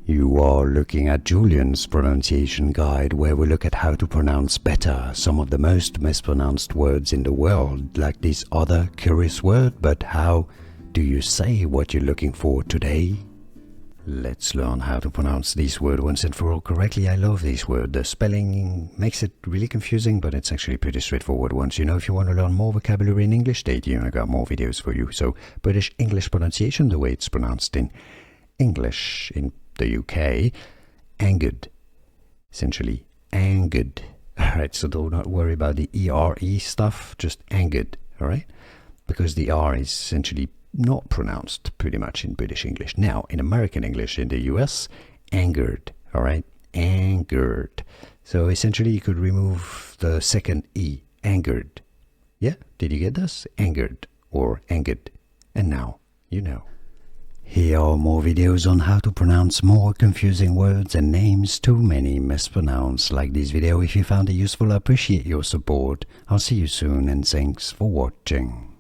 You are looking at Julian's pronunciation guide, where we look at how to pronounce better some of the most mispronounced words in the world, like this other curious word, but how do you say what you're looking for today? Let's learn how to pronounce this word once and for all correctly. I love this word. The spelling makes it really confusing, but it's actually pretty straightforward once you know. If you want to learn more vocabulary in English, stay tuned. I got more videos for you. So, British English pronunciation, the way it's pronounced in English in the UK, angered. Essentially, angered. Alright, so do not worry about the ERE stuff, just angered, alright? Because the R is essentially not pronounced pretty much in British English. Now, in American English in the US, angered, alright? Angered. So essentially you could remove the second E, angered. Yeah, did you get this? Angered or angered. And now you know. Here are more videos on how to pronounce more confusing words and names too many mispronounced. Like this video if you found it useful. I appreciate your support. I'll see you soon and thanks for watching.